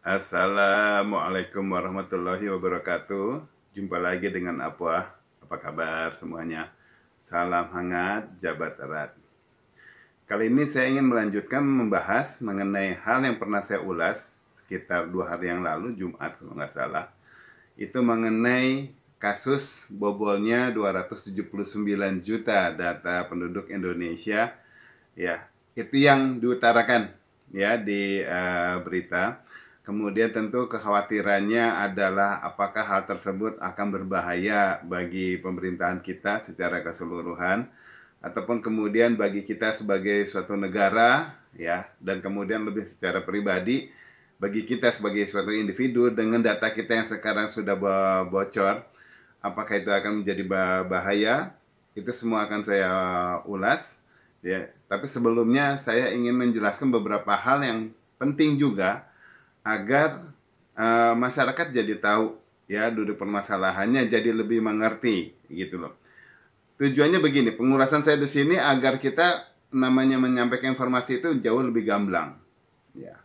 Assalamualaikum warahmatullahi wabarakatuh. Jumpa lagi dengan Apwah. Apa kabar semuanya? Salam hangat, jabat erat. Kali ini saya ingin melanjutkan membahas mengenai hal yang pernah saya ulas sekitar 2 hari yang lalu, Jumat kalau nggak salah. Itu mengenai kasus bobolnya 279 juta data penduduk Indonesia. Ya, itu yang diutarakan ya di berita. Kemudian tentu kekhawatirannya adalah apakah hal tersebut akan berbahaya bagi pemerintahan kita secara keseluruhan, ataupun kemudian bagi kita sebagai suatu negara, ya, dan kemudian lebih secara pribadi bagi kita sebagai suatu individu dengan data kita yang sekarang sudah bocor, apakah itu akan menjadi bahaya? Itu semua akan saya ulas, ya. Tapi sebelumnya saya ingin menjelaskan beberapa hal yang penting juga agar masyarakat jadi tahu ya duduk permasalahannya, jadi lebih mengerti gitu loh. Tujuannya begini, pengurasan saya di sini agar kita namanya menyampaikan informasi itu jauh lebih gamblang. Ya.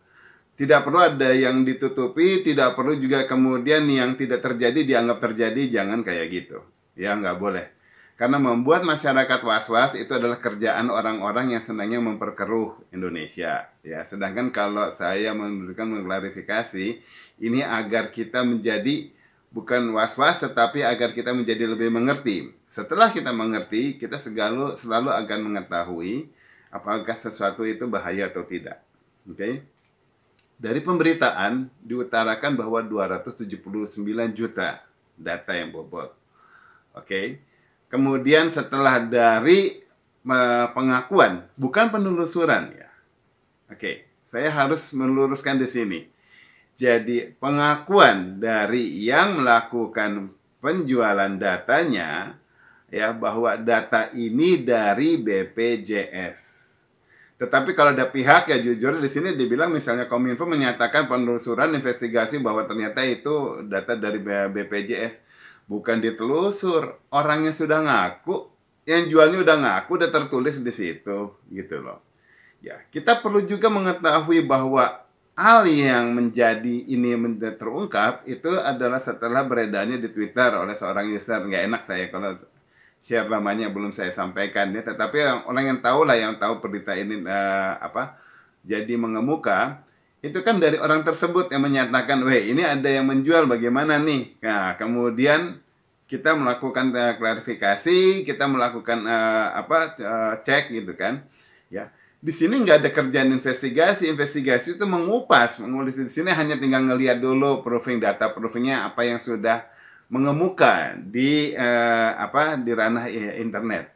Tidak perlu ada yang ditutupi, tidak perlu juga kemudian yang tidak terjadi dianggap terjadi, jangan kayak gitu. Ya nggak boleh. Karena membuat masyarakat was-was itu adalah kerjaan orang-orang yang senangnya memperkeruh Indonesia. Ya, sedangkan kalau saya memberikan mengklarifikasi, ini agar kita menjadi bukan was-was, tetapi agar kita menjadi lebih mengerti. Setelah kita mengerti, kita selalu akan mengetahui apakah sesuatu itu bahaya atau tidak. Oke? Dari pemberitaan diutarakan bahwa 279 juta data yang bobol. Oke? Kemudian setelah dari pengakuan, bukan penelusuran ya. Oke, saya harus meluruskan di sini. Jadi pengakuan dari yang melakukan penjualan datanya ya, bahwa data ini dari BPJS. Tetapi kalau ada pihak ya jujur di sini dibilang misalnya Kominfo menyatakan penelusuran investigasi bahwa ternyata itu data dari BPJS. Bukan ditelusur, orangnya sudah ngaku, yang jualnya udah ngaku, udah tertulis di situ, gitu loh. Ya, kita perlu juga mengetahui bahwa hal yang menjadi ini terungkap itu adalah setelah beredarnya di Twitter oleh seorang user. Nggak enak saya kalau share namanya belum saya sampaikan ya, tetapi orang yang tahu lah, yang tahu berita ini jadi mengemuka. Itu kan dari orang tersebut yang menyatakan, weh ini ada yang menjual bagaimana nih. Nah, kemudian kita melakukan klarifikasi, kita melakukan cek gitu kan. Ya, di sini nggak ada kerjaan investigasi. Investigasi itu mengulis di sini hanya tinggal ngelihat dulu proofingnya apa yang sudah mengemuka di di ranah internet.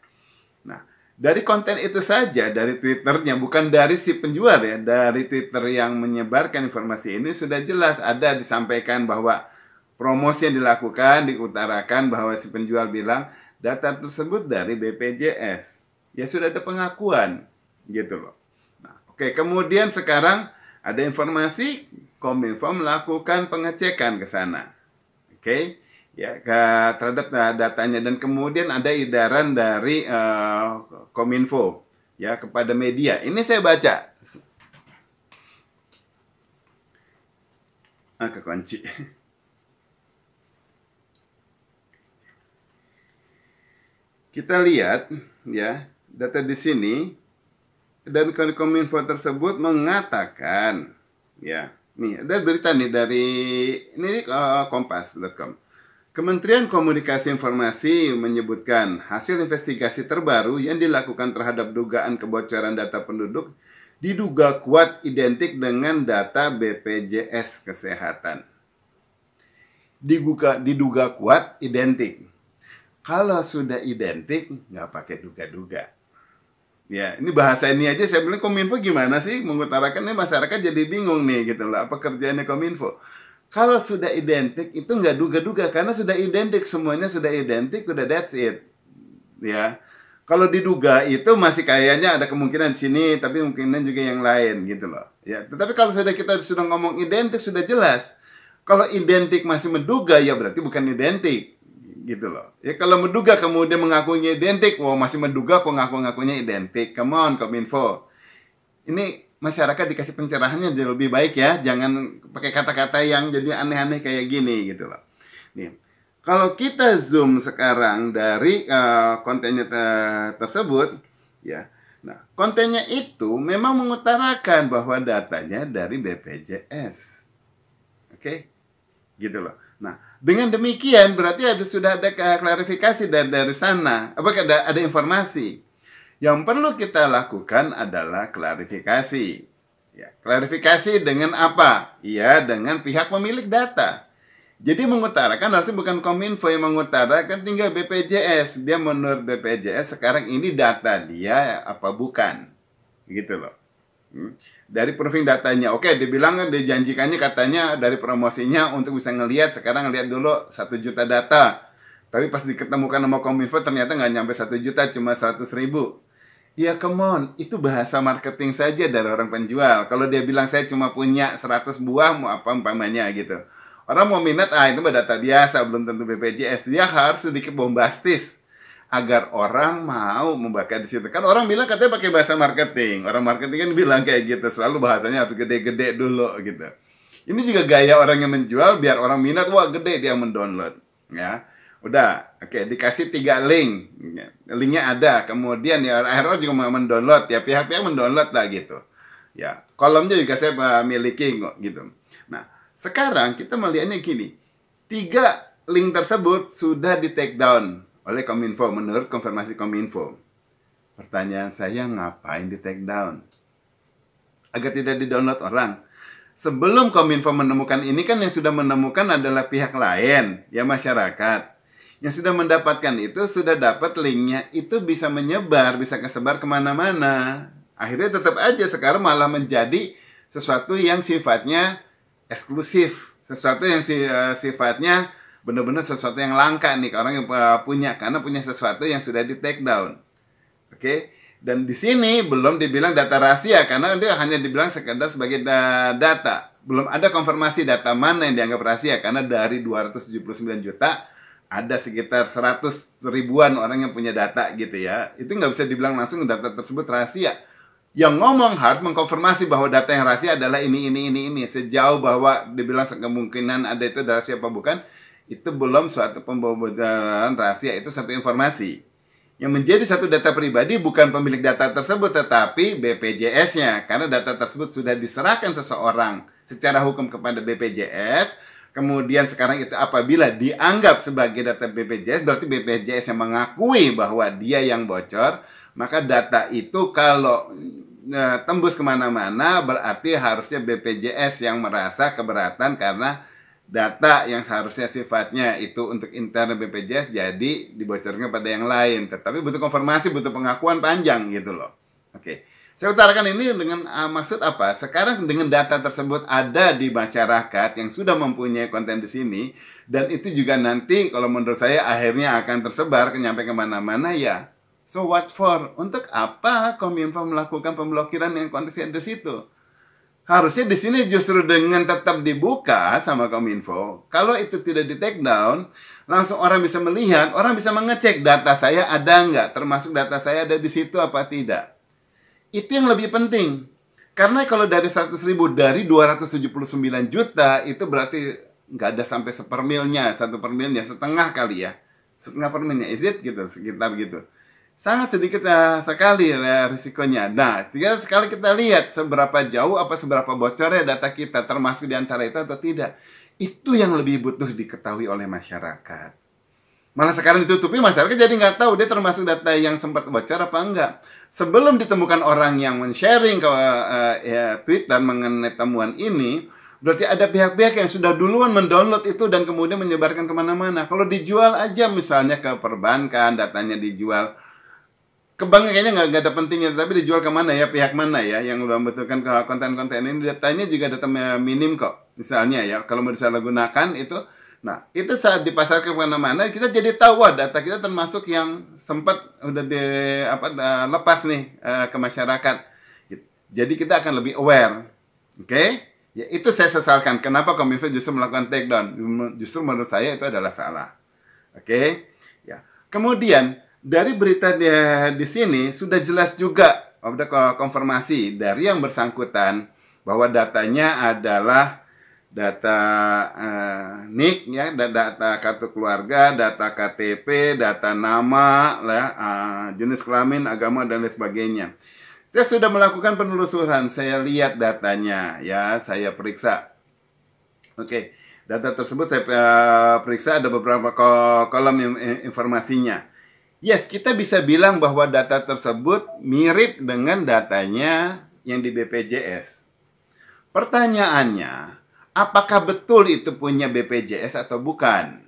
Nah, dari konten itu saja, dari Twitternya, bukan dari si penjual ya, dari Twitter yang menyebarkan informasi ini sudah jelas ada disampaikan bahwa promosi yang dilakukan, diutarakan bahwa si penjual bilang data tersebut dari BPJS. Ya sudah ada pengakuan, gitu loh. Nah, oke, kemudian sekarang ada informasi Kominfo melakukan pengecekan ke sana. Oke. Ya, terhadap datanya, dan kemudian ada edaran dari Kominfo ya kepada media. Ini saya baca. Kekunci. Kita lihat ya, data di sini, dan Kominfo tersebut mengatakan ya, nih ada berita nih dari kompas.com. Kementerian Komunikasi Informasi menyebutkan hasil investigasi terbaru yang dilakukan terhadap dugaan kebocoran data penduduk diduga kuat identik dengan data BPJS Kesehatan. Diduga kuat identik. Kalau sudah identik, nggak pakai duga-duga. Ya, ini bahasa ini aja saya bilang Kominfo gimana sih mengutarakan, ini masyarakat jadi bingung nih gitu loh, apa kerjaannya Kominfo. Kalau sudah identik itu nggak duga-duga, karena sudah identik, semuanya sudah identik, udah that's it. Ya, kalau diduga itu masih kayaknya ada kemungkinan di sini, tapi kemungkinan juga yang lain gitu loh. Ya, tetapi kalau kita sudah ngomong identik sudah jelas. Kalau identik masih menduga ya berarti bukan identik gitu loh. Ya kalau menduga kemudian mengakunya identik, masih menduga kok ngaku-ngakunya identik. Come on Kominfo. Ini masyarakat dikasih pencerahannya jadi lebih baik ya. Jangan pakai kata-kata yang jadi aneh-aneh kayak gini gitu loh. Nih, kalau kita zoom sekarang dari kontennya tersebut, ya. Nah, kontennya itu memang mengutarakan bahwa datanya dari BPJS. Oke? Gitu loh. Nah, dengan demikian berarti sudah ada klarifikasi dari sana. Apakah ada informasi? Yang perlu kita lakukan adalah klarifikasi. Ya, klarifikasi dengan apa? Ya, dengan pihak pemilik data. Jadi mengutarakan harusnya bukan Kominfo yang mengutarakan, tinggal BPJS. Dia menurut BPJS sekarang ini data dia apa bukan. Gitu loh. Dari proving datanya. Oke, dibilang kan dijanjikannya katanya dari promosinya untuk bisa ngelihat, sekarang ngelihat dulu 1 juta data. Tapi pas diketemukan sama Kominfo ternyata nggak nyampe 1 juta, cuma 100.000. Ya come on, itu bahasa marketing saja dari orang penjual. Kalau dia bilang saya cuma punya 100 buah, mau apa umpamanya gitu. Orang mau minat, itu data biasa, belum tentu BPJS. Dia harus sedikit bombastis agar orang mau membaca di situ. Kan orang bilang katanya pakai bahasa marketing. Orang marketing kan bilang kayak gitu, selalu bahasanya harus gede-gede dulu gitu. Ini juga gaya orang yang menjual biar orang minat, wah gede dia mendownload. Ya, udah, oke, dikasih 3 link. Linknya ada, kemudian ya akhirnya juga mau mendownload, ya pihak-pihak mendownload lah gitu. Ya, kolomnya juga saya miliki kok gitu. Nah, sekarang kita melihatnya gini, 3 link tersebut sudah di take down oleh Kominfo menurut konfirmasi Kominfo. Pertanyaan saya, ngapain di take down? Agar tidak di-download orang. Sebelum Kominfo menemukan ini kan yang sudah menemukan adalah pihak lain, ya masyarakat. Yang sudah mendapatkan itu sudah dapat linknya, itu bisa menyebar, bisa kesebar kemana-mana. Akhirnya tetap aja sekarang malah menjadi sesuatu yang sifatnya eksklusif, sesuatu yang sifatnya benar-benar sesuatu yang langka nih orang yang punya, karena punya sesuatu yang sudah di take down. Oke? Dan di sini belum dibilang data rahasia karena dia hanya dibilang sekedar sebagai data. Belum ada konfirmasi data mana yang dianggap rahasia karena dari 279 juta ada sekitar 100 ribuan orang yang punya data gitu ya. Itu nggak bisa dibilang langsung data tersebut rahasia. Yang ngomong harus mengkonfirmasi bahwa data yang rahasia adalah ini. Sejauh bahwa dibilang kemungkinan ada itu rahasia apa bukan, itu belum suatu pembobolan rahasia, itu satu informasi. Yang menjadi satu data pribadi bukan pemilik data tersebut, tetapi BPJS-nya. Karena data tersebut sudah diserahkan seseorang secara hukum kepada BPJS. Kemudian sekarang itu apabila dianggap sebagai data BPJS, berarti BPJS yang mengakui bahwa dia yang bocor. Maka data itu kalau tembus kemana-mana berarti harusnya BPJS yang merasa keberatan karena data yang seharusnya sifatnya itu untuk intern BPJS jadi dibocorkan pada yang lain. Tetapi butuh konfirmasi, butuh pengakuan panjang gitu loh. Oke, saya utarakan ini dengan maksud apa? Sekarang dengan data tersebut ada di masyarakat yang sudah mempunyai konten di sini, dan itu juga nanti kalau menurut saya akhirnya akan tersebar nyampe kemana-mana ya. So what for? Untuk apa Kominfo melakukan pemblokiran yang konteksnya di situ? Harusnya di sini justru dengan tetap dibuka sama Kominfo. Kalau itu tidak di take down, langsung orang bisa melihat, orang bisa mengecek data saya ada nggak, termasuk data saya ada di situ apa tidak. Itu yang lebih penting. Karena kalau dari 100 ribu, dari 279 juta, itu berarti nggak ada sampai sepermilnya, 1/1 setengah kali ya. Setengah permilnya, is it? Gitu, sekitar gitu. Sangat sedikit sekali risikonya. Nah, sekali kita lihat seberapa jauh apa seberapa bocornya data kita termasuk di antara itu atau tidak. Itu yang lebih butuh diketahui oleh masyarakat. Malah sekarang ditutupi, masyarakat jadi nggak tahu dia termasuk data yang sempat bocor apa enggak. Sebelum ditemukan orang yang men-sharing ke Twitter mengenai temuan ini, berarti ada pihak-pihak yang sudah duluan mendownload itu dan kemudian menyebarkan kemana-mana. Kalau dijual aja misalnya ke perbankan, datanya dijual ke bank kayaknya nggak ada pentingnya, tapi dijual kemana ya, pihak mana ya yang udah membutuhkan ke konten-konten ini, datanya juga data minim kok misalnya ya, kalau mau disalahgunakan itu. Nah itu saat dipasarkan kemana-mana kita jadi tahu, wah data kita termasuk yang sempat udah lepas nih ke masyarakat. Jadi kita akan lebih aware. Oke? Ya itu saya sesalkan kenapa Kominfo justru melakukan take down. Justru menurut saya itu adalah salah. Oke? Ya. Kemudian dari berita di sini sudah jelas juga ada konfirmasi dari yang bersangkutan bahwa datanya adalah data NIK ya, data kartu keluarga, data KTP, data nama, jenis kelamin, agama dan lain sebagainya. Saya sudah melakukan penelusuran, saya lihat datanya ya, saya periksa. Oke, data tersebut saya periksa ada beberapa kolom informasinya. Yes, kita bisa bilang bahwa data tersebut mirip dengan datanya yang di BPJS. Pertanyaannya, apakah betul itu punya BPJS atau bukan?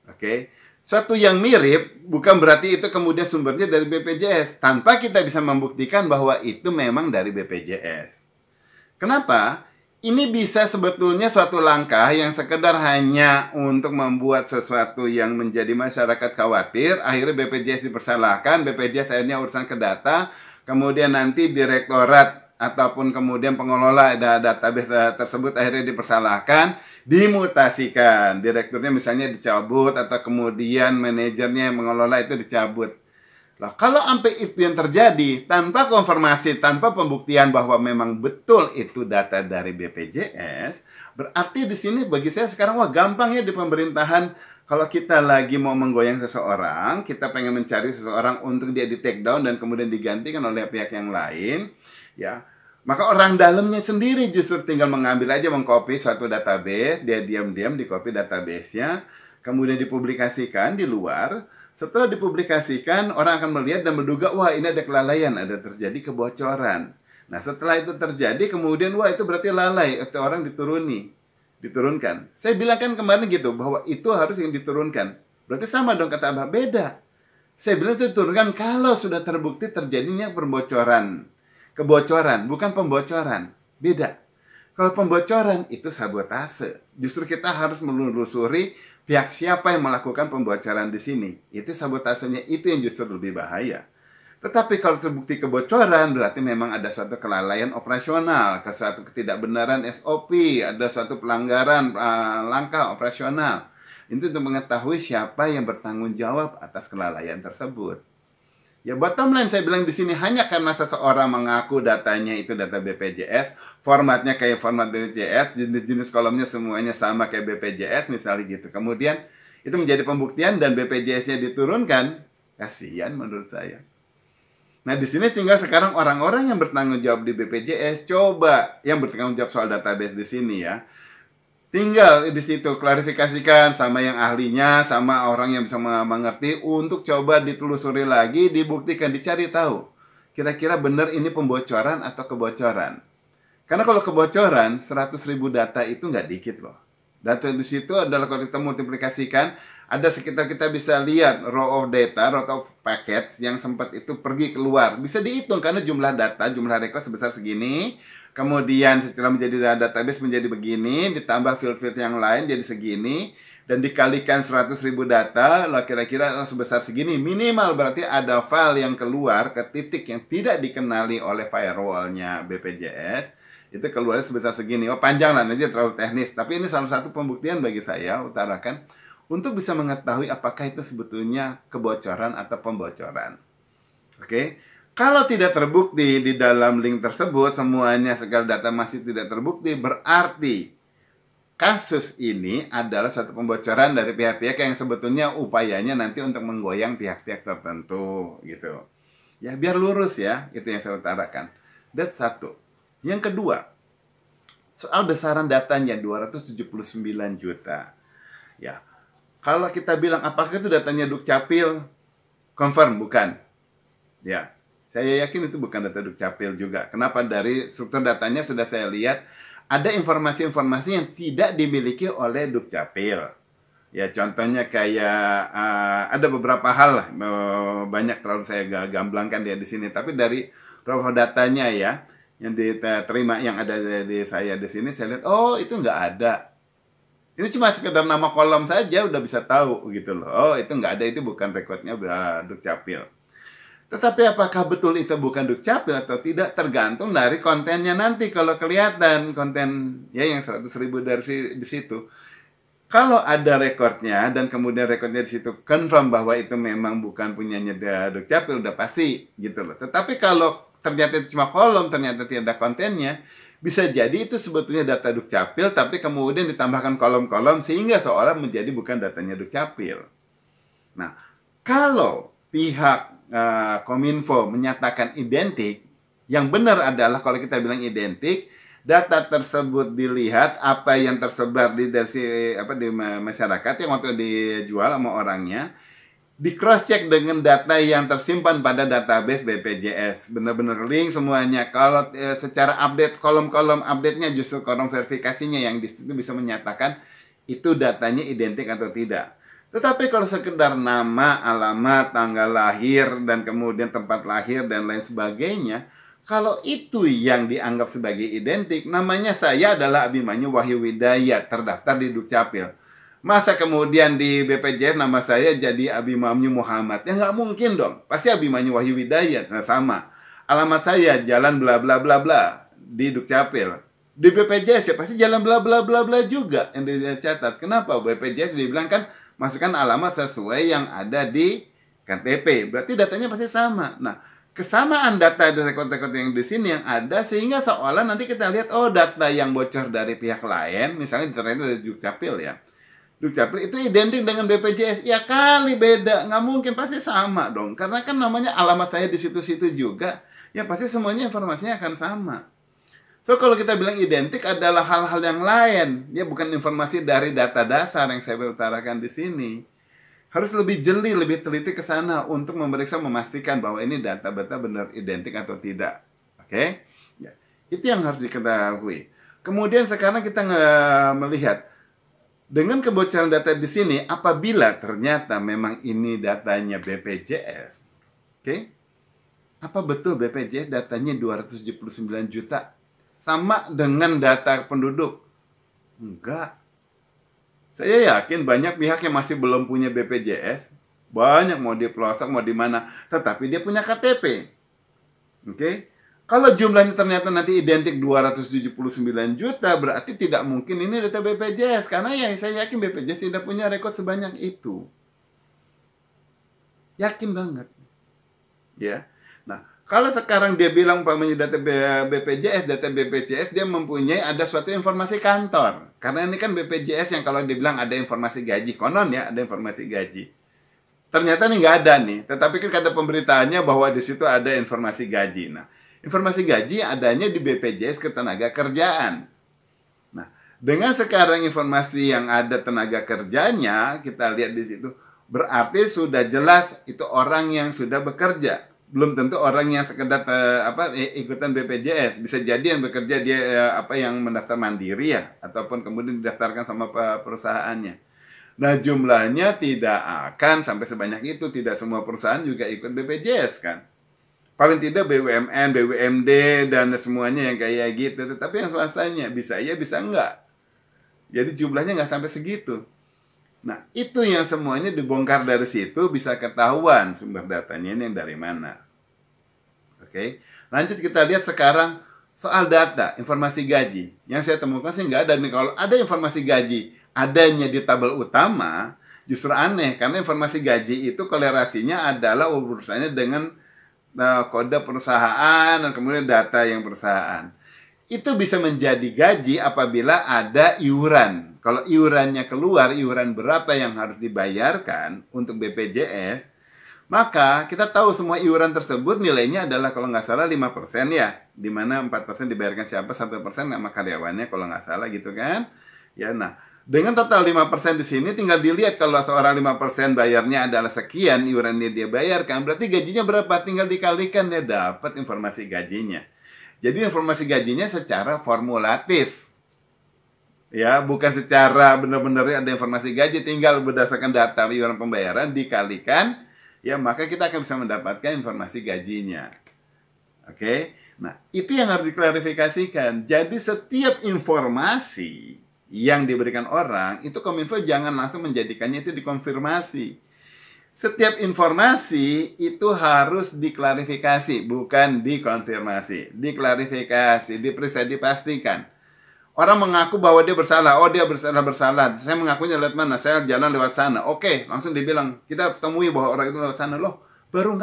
Oke, suatu yang mirip bukan berarti itu kemudian sumbernya dari BPJS, tanpa kita bisa membuktikan bahwa itu memang dari BPJS. Kenapa? Ini bisa sebetulnya suatu langkah yang sekedar hanya untuk membuat sesuatu yang menjadi masyarakat khawatir, akhirnya BPJS dipersalahkan, BPJS akhirnya urusan ke data, kemudian nanti direktorat ataupun kemudian pengelola database tersebut akhirnya dipersalahkan, dimutasikan. Direkturnya misalnya dicabut atau kemudian manajernya yang mengelola itu dicabut. Lah, kalau sampai itu yang terjadi tanpa konfirmasi, tanpa pembuktian bahwa memang betul itu data dari BPJS, berarti di sini bagi saya sekarang wah gampang ya di pemerintahan. Kalau kita lagi mau menggoyang seseorang, kita pengen mencari seseorang untuk dia di take down dan kemudian digantikan oleh pihak yang lain, ya, maka orang dalamnya sendiri justru tinggal mengambil aja, mengcopy suatu database, dia diam-diam di copy database-nya, kemudian dipublikasikan di luar. Setelah dipublikasikan, orang akan melihat dan menduga, wah ini ada kelalaian, ada terjadi kebocoran. Nah setelah itu terjadi, kemudian wah itu berarti lalai, itu orang diturunkan. Saya bilang kan kemarin gitu, bahwa itu harus yang diturunkan. Berarti sama dong kata Abah, beda. Saya bilang itu diturunkan kalau sudah terbukti terjadinya kebocoran, bukan pembocoran. Beda. Kalau pembocoran itu sabotase. Justru kita harus menelusuri pihak siapa yang melakukan pembocoran di sini. Itu sabotasenya, itu yang justru lebih bahaya. Tetapi kalau terbukti kebocoran, berarti memang ada suatu kelalaian operasional, suatu ketidakbenaran SOP, ada suatu pelanggaran langkah operasional. Itu untuk mengetahui siapa yang bertanggung jawab atas kelalaian tersebut. Ya bottom line saya bilang di sini hanya karena seseorang mengaku datanya itu data BPJS, formatnya kayak format BPJS, jenis-jenis kolomnya semuanya sama kayak BPJS misalnya gitu. Kemudian itu menjadi pembuktian dan BPJS-nya diturunkan, kasihan menurut saya. Nah di sini tinggal sekarang orang-orang yang bertanggung jawab di BPJS, coba yang bertanggung jawab soal database di sini ya. Tinggal di situ klarifikasikan sama yang ahlinya, sama orang yang bisa mengerti untuk coba ditelusuri lagi, dibuktikan, dicari tahu. Kira-kira benar ini pembocoran atau kebocoran. Karena kalau kebocoran, 100.000 data itu nggak dikit loh. Data di situ adalah kalau kita multiplikasikan, ada sekitar kita bisa lihat row of data, row of packets yang sempat itu pergi keluar. Bisa dihitung karena jumlah data, jumlah record sebesar segini. Kemudian setelah menjadi database menjadi begini, ditambah field-field yang lain jadi segini, dan dikalikan 100.000 data, lah kira-kira sebesar segini. Minimal berarti ada file yang keluar ke titik yang tidak dikenali oleh firewall-nya BPJS, itu keluarnya sebesar segini. Oh panjang lah, nanti terlalu teknis. Tapi ini salah satu pembuktian bagi saya, utarakan, untuk bisa mengetahui apakah itu sebetulnya kebocoran atau pembocoran. Oke? Kalau tidak terbukti di dalam link tersebut, semuanya segala data masih tidak terbukti, berarti kasus ini adalah suatu pembocoran dari pihak-pihak yang sebetulnya upayanya nanti untuk menggoyang pihak-pihak tertentu, gitu. Ya, biar lurus ya, itu yang saya utarakan. That's satu. Yang kedua, soal besaran datanya 279 juta. Ya, kalau kita bilang apakah itu datanya Dukcapil, confirm bukan. Ya. Saya yakin itu bukan data Dukcapil juga. Kenapa? Dari struktur datanya sudah saya lihat ada informasi-informasi yang tidak dimiliki oleh Dukcapil. Ya contohnya kayak ada beberapa hal lah, banyak terlalu saya gamblangkan dia di sini. Tapi dari raw datanya ya yang diterima yang ada di saya di sini, saya lihat oh itu nggak ada. Ini cuma sekedar nama kolom saja udah bisa tahu gitu loh. Oh itu nggak ada, itu bukan rekodnya Dukcapil. Tetapi apakah betul itu bukan Dukcapil atau tidak tergantung dari kontennya nanti. Kalau kelihatan konten ya yang 100.000 dari di situ, kalau ada rekodnya dan kemudian rekodnya di situ confirm bahwa itu memang bukan punyanya Dukcapil, udah pasti gitu loh. Tetapi kalau ternyata itu cuma kolom, ternyata tidak ada kontennya, bisa jadi itu sebetulnya data Dukcapil, tapi kemudian ditambahkan kolom-kolom sehingga seolah menjadi bukan datanya Dukcapil. Nah, kalau pihak Kominfo menyatakan identik, yang benar adalah kalau kita bilang identik, data tersebut dilihat apa yang tersebar di masyarakat yang waktu dijual sama orangnya, di cross check dengan data yang tersimpan pada database BPJS, benar-benar link semuanya. Kalau secara update kolom-kolom update-nya justru kolom verifikasinya yang di situ bisa menyatakan itu datanya identik atau tidak. Tetapi kalau sekedar nama, alamat, tanggal lahir dan kemudian tempat lahir dan lain sebagainya, kalau itu yang dianggap sebagai identik, namanya saya adalah Abimanyu Wahyu Widayat, terdaftar di Dukcapil. Masa kemudian di BPJS nama saya jadi Abimanyu Muhammad? Ya nggak mungkin dong. Pasti Abimanyu Wahyu Widayat. Nah, sama. Alamat saya jalan bla bla bla bla di Dukcapil. Di BPJS ya pasti jalan bla bla bla bla juga yang dicatat. Kenapa? BPJS dibilang kan masukkan alamat sesuai yang ada di KTP. Berarti datanya pasti sama. Nah, kesamaan data dan rekod-rekod yang di sini yang ada sehingga seolah nanti kita lihat oh data yang bocor dari pihak lain, misalnya ternyata dari Dukcapil ya. Dukcapil itu identik dengan BPJS. Ya kali beda, nggak mungkin, pasti sama dong. Karena kan namanya alamat saya di situ-situ juga. Ya pasti semuanya informasinya akan sama. So kalau kita bilang identik adalah hal-hal yang lain. Ya bukan informasi dari data dasar yang saya utarakan di sini. Harus lebih jeli, lebih teliti ke sana untuk memeriksa, memastikan bahwa ini data benar identik atau tidak. Oke? Ya, itu yang harus diketahui. Kemudian sekarang kita melihat dengan kebocoran data di sini, apabila ternyata memang ini datanya BPJS, oke? Apa betul BPJS datanya 279 juta sama dengan data penduduk? Enggak. Saya yakin banyak pihak yang masih belum punya BPJS, banyak mau di pelosok, mau di mana, tetapi dia punya KTP. Oke? Kalau jumlahnya ternyata nanti identik 279 juta, berarti tidak mungkin ini data BPJS. Karena ya saya yakin BPJS tidak punya rekod sebanyak itu. Yakin banget. Ya. Nah, kalau sekarang dia bilang umpamanya data BPJS dia mempunyai ada suatu informasi kantor. Karena ini kan BPJS yang kalau dibilang ada informasi gaji. Konon ya, ada informasi gaji. Ternyata ini nggak ada nih. Tetapi kan kata pemberitaannya bahwa di situ ada informasi gaji. Nah, informasi gaji adanya di BPJS Ketenagakerjaan. Nah, dengan sekarang informasi yang ada tenaga kerjanya, kita lihat di situ, berarti sudah jelas itu orang yang sudah bekerja. Belum tentu orang yang sekedar ikutan BPJS. Bisa jadi yang bekerja dia yang mendaftar mandiri ya, ataupun kemudian didaftarkan sama perusahaannya. Nah, jumlahnya tidak akan sampai sebanyak itu. Tidak semua perusahaan juga ikut BPJS kan. Paling tidak BUMN, BUMD, dan semuanya yang kayak gitu. Tetapi yang swastanya bisa iya, bisa enggak. Jadi jumlahnya nggak sampai segitu. Nah, itu yang semuanya dibongkar dari situ, bisa ketahuan sumber datanya ini yang dari mana. Oke, lanjut kita lihat sekarang soal data, informasi gaji. Yang saya temukan sih nggak ada nih. Kalau ada informasi gaji, adanya di tabel utama, justru aneh. Karena informasi gaji itu kolerasinya adalah urusannya dengan kode perusahaan dan kemudian data yang perusahaan. Itu bisa menjadi gaji apabila ada iuran. Kalau iurannya keluar, iuran berapa yang harus dibayarkan untuk BPJS, maka kita tahu semua iuran tersebut nilainya adalah kalau nggak salah 5% ya. Di mana 4% dibayarkan siapa, 1% sama karyawannya kalau nggak salah gitu kan. Ya, nah, dengan total 5% di sini tinggal dilihat kalau seorang 5% bayarnya adalah sekian, iurannya dia bayarkan, berarti gajinya berapa? Tinggal dikalikan dia dapat informasi gajinya. Jadi informasi gajinya secara formulatif. Ya, bukan secara benar-benar ada informasi gaji, tinggal berdasarkan data iuran pembayaran dikalikan, ya maka kita akan bisa mendapatkan informasi gajinya. Oke? Nah, itu yang harus diklarifikasikan. Jadi setiap informasi yang diberikan orang, itu Kominfo jangan langsung menjadikannya itu dikonfirmasi. Setiap informasi itu harus diklarifikasi, bukan dikonfirmasi. Diklarifikasi, diperiksa, dipastikan. Orang mengaku bahwa dia bersalah, oh dia bersalah. Saya mengakunya lewat mana? Saya jalan lewat sana. Oke, langsung dibilang, kita temui bahwa orang itu lewat sana. Loh, baru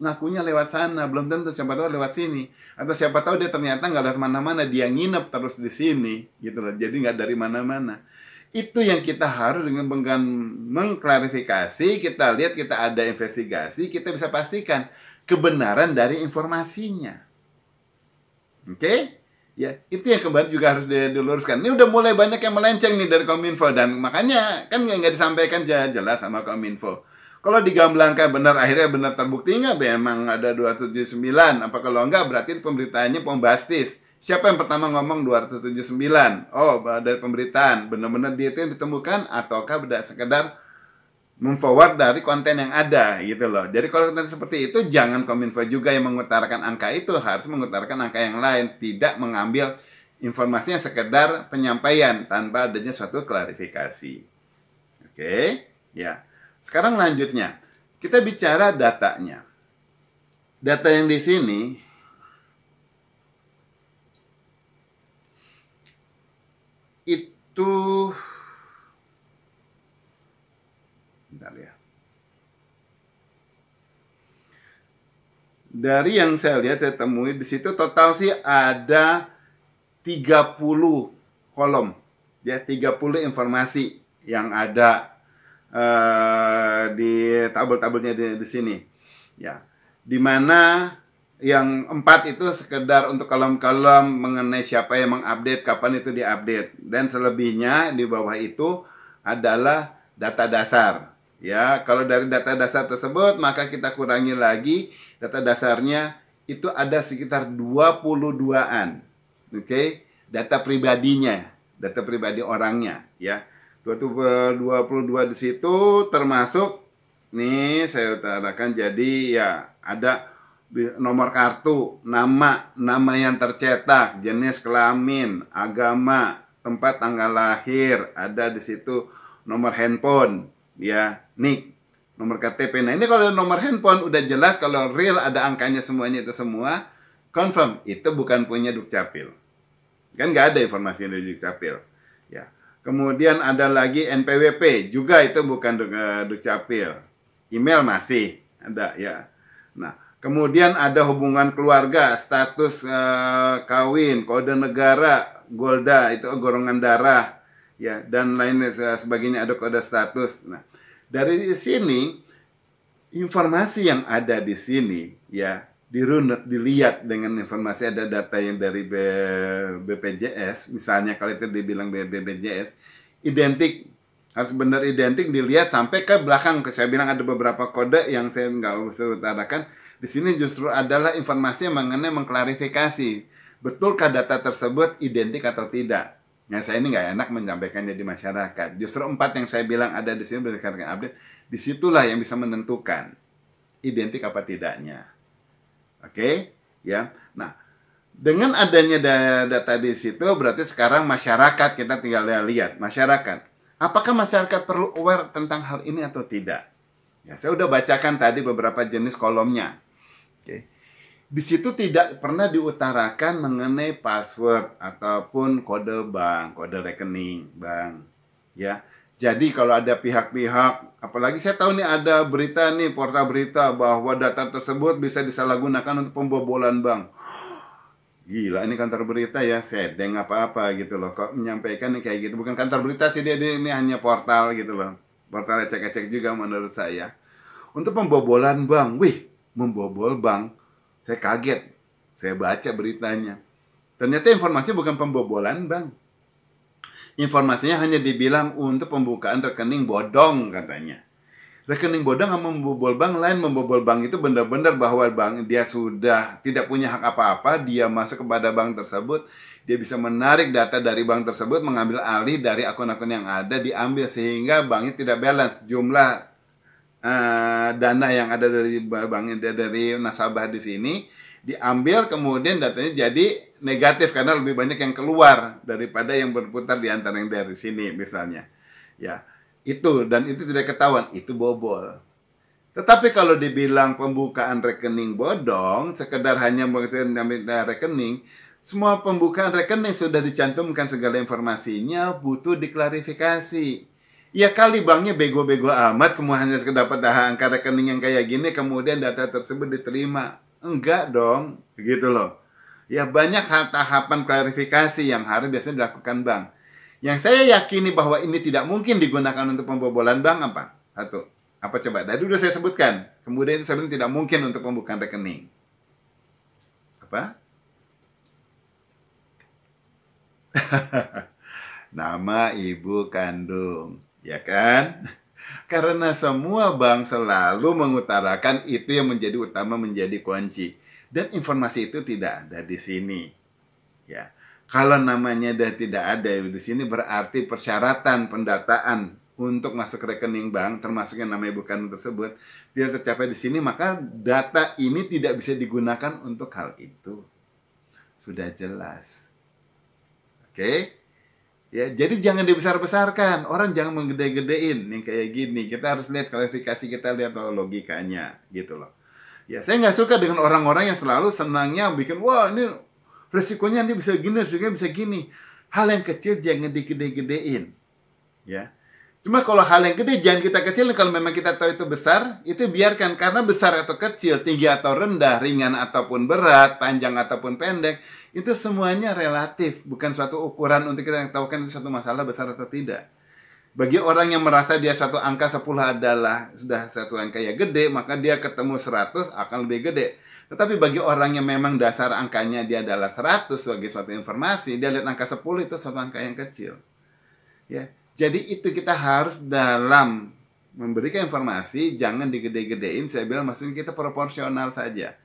ngakunya lewat sana, belum tentu, siapa tahu lewat sini, atau siapa tahu dia ternyata nggak lewat mana-mana, dia nginep terus di sini gitu loh, jadi nggak dari mana-mana. Itu yang kita harus dengan mengklarifikasi, kita lihat, kita ada investigasi, kita bisa pastikan kebenaran dari informasinya. Oke? Ya, itu yang kembali juga harus diluruskan. Ini udah mulai banyak yang melenceng nih dari Kominfo, dan makanya kan nggak disampaikan jelas sama Kominfo. Kalau digamblangkan benar, akhirnya benar terbukti nggak memang ada 279? Apa kalau nggak berarti pemberitaannya bombastis. Siapa yang pertama ngomong 279? Oh, dari pemberitaan. Benar-benar dia itu yang ditemukan, ataukah beda sekedar memforward dari konten yang ada gitu loh. Jadi kalau konten seperti itu, jangan Kominfo juga yang mengutarakan angka itu, harus mengutarakan angka yang lain, tidak mengambil informasinya sekedar penyampaian tanpa adanya suatu klarifikasi. Oke, ya. Sekarang lanjutnya, kita bicara datanya. Data yang di sini itu, bentar ya. Dari yang saya lihat, saya temui di situ total sih ada 30 kolom. Ya, 30 informasi yang ada di tabel-tabelnya di sini, ya, dimana yang 4 itu sekedar untuk kolom-kolom mengenai siapa yang mengupdate, kapan itu diupdate, dan selebihnya di bawah itu adalah data dasar. Ya, kalau dari data dasar tersebut maka kita kurangi lagi, data dasarnya itu ada sekitar 22-an. Oke, data pribadinya, data pribadi orangnya, ya. 22 di situ termasuk nih saya utarakan, jadi ya ada nomor kartu, nama yang tercetak, jenis kelamin, agama, tempat tanggal lahir, ada di situ nomor handphone, ya, NIK, nomor KTP. Nah, ini kalau nomor handphone udah jelas, kalau real ada angkanya semuanya, itu semua confirm itu bukan punya Dukcapil. Kan nggak ada informasi dari Dukcapil, ya. Kemudian ada lagi NPWP, juga itu bukan Dukcapil. Email masih ada, ya. Nah, kemudian ada hubungan keluarga, status kawin, kode negara, Golda, itu golongan darah, ya, dan lain sebagainya, ada kode status. Nah, dari sini informasi yang ada di sini, ya, dirunut, dilihat dengan informasi, ada data yang dari BPJS, misalnya kalau itu dibilang BPJS, identik, harus benar identik, dilihat sampai ke belakang. Saya bilang ada beberapa kode yang saya nggak usah utarakan. Di sini justru adalah informasi yang mengenai mengklarifikasi, betulkah data tersebut identik atau tidak. Nah, saya ini nggak enak menyampaikannya di masyarakat. Justru 4 yang saya bilang ada di sini berdasarkan update, disitulah yang bisa menentukan identik apa tidaknya. Oke, ya. Nah, dengan adanya data di situ, berarti sekarang masyarakat, kita tinggal lihat masyarakat. Apakah masyarakat perlu aware tentang hal ini atau tidak? Ya, saya udah bacakan tadi beberapa jenis kolomnya. Oke. Di situ tidak pernah diutarakan mengenai password ataupun kode bank, kode rekening bank, ya. Jadi kalau ada pihak-pihak, apalagi saya tahu nih ada berita nih, portal berita bahwa data tersebut bisa disalahgunakan untuk pembobolan bank. Gila, ini kantor berita ya, sedeng apa-apa gitu loh. Kok menyampaikan nih kayak gitu? Bukan kantor berita sih, dia ini hanya portal gitu loh. Portal ecek-ecek juga menurut saya. Untuk pembobolan bank, wih, membobol bank. Saya kaget, saya baca beritanya. Ternyata informasi bukan pembobolan bank. Informasinya hanya dibilang untuk pembukaan rekening bodong katanya. Rekening bodong sama membobol bank lain. Membobol bank itu benar-benar bahwa bank dia sudah tidak punya hak apa-apa, dia masuk kepada bank tersebut, dia bisa menarik data dari bank tersebut, mengambil alih dari akun-akun yang ada, diambil sehingga banknya tidak balance. Jumlah dana yang ada dari bank, dari nasabah di sini diambil, kemudian datanya jadi negatif karena lebih banyak yang keluar daripada yang berputar di antara yang dari sini misalnya. Ya, itu, dan itu tidak ketahuan, itu bobol. Tetapi kalau dibilang pembukaan rekening bodong, sekedar hanya mengambil rekening, semua pembukaan rekening sudah dicantumkan segala informasinya, butuh diklarifikasi. Ya kali banknya bego-bego amat, kemudian hanya dapat angka rekening yang kayak gini, kemudian data tersebut diterima. Enggak dong, gitu loh. Ya banyak tahapan klarifikasi yang harus biasanya dilakukan bank. Yang saya yakini bahwa ini tidak mungkin digunakan untuk pembobolan bank apa? Satu, apa coba? Tadi udah saya sebutkan. Kemudian itu sebenarnya tidak mungkin untuk pembukaan rekening. Apa? Nama ibu kandung, ya kan? Karena semua bank selalu mengutarakan itu yang menjadi utama, menjadi kunci. Dan informasi itu tidak ada di sini. Ya. Kalau namanya dan tidak ada di sini, berarti persyaratan pendataan untuk masuk rekening bank, termasuk yang namanya ibu kandung tersebut, tidak tercapai di sini, maka data ini tidak bisa digunakan untuk hal itu. Sudah jelas. Oke? Ya, jadi jangan dibesar-besarkan. Orang jangan menggede-gedein yang kayak gini. Kita harus lihat klarifikasi, kita lihat logikanya, gitu loh. Ya, saya nggak suka dengan orang-orang yang selalu senangnya bikin, wah ini resikonya nanti bisa gini, resikonya bisa gini. Hal yang kecil jangan digede-gedein. Ya. Cuma kalau hal yang gede jangan kita kecilin. Kalau memang kita tahu itu besar, itu biarkan. Karena besar atau kecil, tinggi atau rendah, ringan ataupun berat, panjang ataupun pendek, itu semuanya relatif. Bukan suatu ukuran untuk kita tahu kan itu suatu masalah besar atau tidak. Bagi orang yang merasa dia suatu angka 10 adalah sudah suatu angka yang gede, maka dia ketemu 100 akan lebih gede. Tetapi bagi orang yang memang dasar angkanya dia adalah 100 sebagai suatu informasi, dia lihat angka 10 itu suatu angka yang kecil. Ya. Jadi itu kita harus dalam memberikan informasi, jangan digede-gedein. Saya bilang maksudnya kita proporsional saja.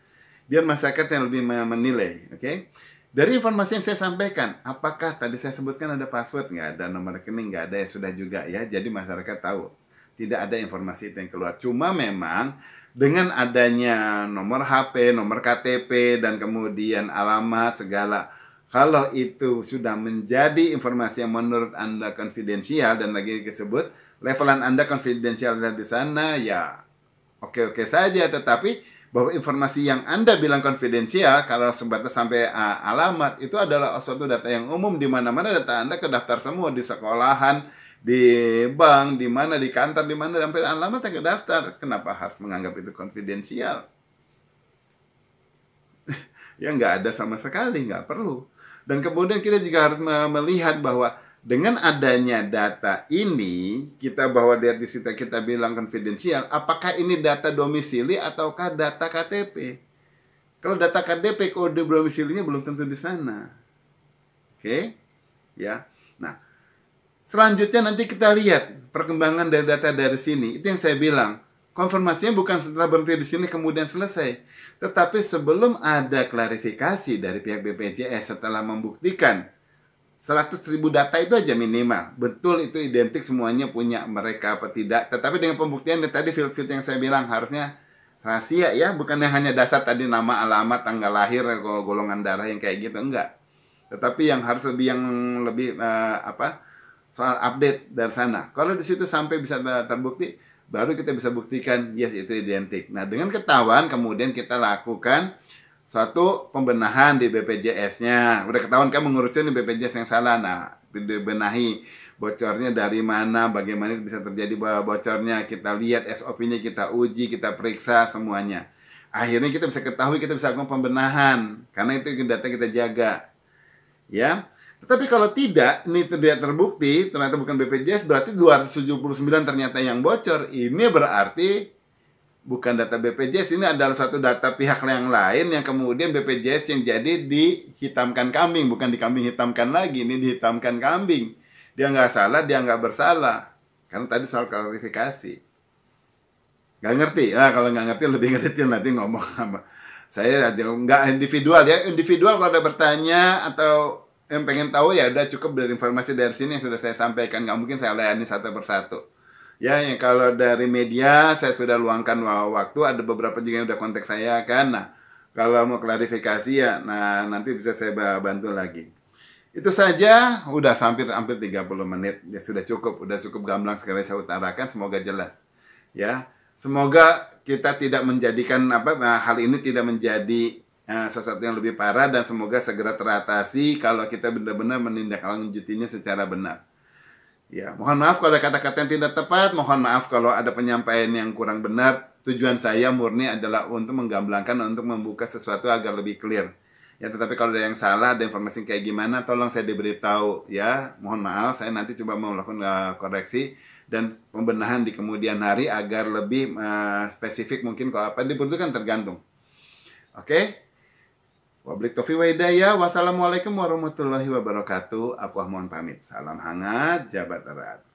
Biar masyarakat yang lebih menilai. Oke? Dari informasi yang saya sampaikan, apakah tadi saya sebutkan ada password? Nggak ada, nomor rekening nggak ada, ya sudah juga ya. Jadi masyarakat tahu. Tidak ada informasi itu yang keluar. Cuma memang dengan adanya nomor HP, nomor KTP, dan kemudian alamat, segala. Kalau itu sudah menjadi informasi yang menurut Anda konfidensial, dan lagi disebut, levelan Anda konfidensial di sana, ya oke-oke saja. Tetapi bahwa informasi yang Anda bilang konfidensial, kalau sebatas sampai alamat, itu adalah suatu data yang umum, di mana-mana data Anda kedaftar semua, di sekolahan, di bank, di mana, di kantor, di mana, sampai alamat yang kedaftar. Kenapa harus menganggap itu konfidensial? Ya nggak ada sama sekali, nggak perlu. Dan kemudian kita juga harus melihat bahwa dengan adanya data ini, kita bahwa di situ kita bilang konfidensial, apakah ini data domisili ataukah data KTP? Kalau data KTP, kode domisilinya belum tentu di sana. Oke? Ya. Nah, selanjutnya nanti kita lihat perkembangan dari data dari sini. Itu yang saya bilang. Konfirmasinya bukan setelah berhenti di sini kemudian selesai. Tetapi sebelum ada klarifikasi dari pihak BPJS setelah membuktikan 100.000 data itu aja minimal. Betul itu identik semuanya punya mereka apa tidak. Tetapi dengan pembuktian tadi field-field yang saya bilang harusnya rahasia ya. Bukannya hanya dasar tadi nama, alamat, tanggal lahir, golongan darah yang kayak gitu. Enggak. Tetapi yang harus lebih soal update dari sana. Kalau di situ sampai bisa terbukti, baru kita bisa buktikan yes itu identik. Nah dengan ketahuan kemudian kita lakukan suatu pembenahan di BPJS-nya. Udah ketahuan kan mengurusin di BPJS yang salah. Nah dibenahi bocornya dari mana, bagaimana bisa terjadi bocornya. Kita lihat SOP-nya, kita uji, kita periksa semuanya. Akhirnya kita bisa ketahui, kita bisa lakukan pembenahan. Karena itu data kita jaga. Ya. Tetapi kalau tidak, ini tidak terbukti, ternyata bukan BPJS, berarti 279 ternyata yang bocor. Ini berarti bukan data BPJS, ini adalah suatu data pihak yang lain yang kemudian BPJS yang jadi dihitamkan kambing. Bukan dikambing hitamkan lagi, ini dihitamkan kambing. Dia nggak salah, dia nggak bersalah. Karena tadi soal klarifikasi. Nggak ngerti? Kalau nggak ngerti lebih ngerti nanti ngomong sama saya. Nggak individual ya. Individual kalau ada bertanya atau yang pengen tahu ya udah cukup dari informasi dari sini yang sudah saya sampaikan. Nggak mungkin saya layani satu persatu. Ya, yang kalau dari media saya sudah luangkan waktu. Ada beberapa juga yang udah kontak saya kan. Nah, kalau mau klarifikasi ya, nah nanti bisa saya bantu lagi. Itu saja, udah hampir 30 menit. Ya sudah cukup gamblang sekali saya utarakan. Semoga jelas. Ya, semoga kita tidak menjadikan hal ini tidak menjadi sesuatu yang lebih parah, dan semoga segera teratasi kalau kita benar-benar menindaklanjutinya secara benar. Ya, mohon maaf kalau ada kata-kata yang tidak tepat, mohon maaf kalau ada penyampaian yang kurang benar. Tujuan saya murni adalah untuk menggamblangkan, untuk membuka sesuatu agar lebih clear. Ya, tetapi kalau ada yang salah, ada informasi kayak gimana, tolong saya diberitahu ya. Mohon maaf, saya nanti coba melakukan koreksi dan pembenahan di kemudian hari agar lebih spesifik mungkin kalau apa yang dibutuhkan tergantung. Oke? Wabillahi taufiq wa hidayah. Wassalamualaikum warahmatullahi wabarakatuh. Aku mohon pamit. Salam hangat, jabat erat.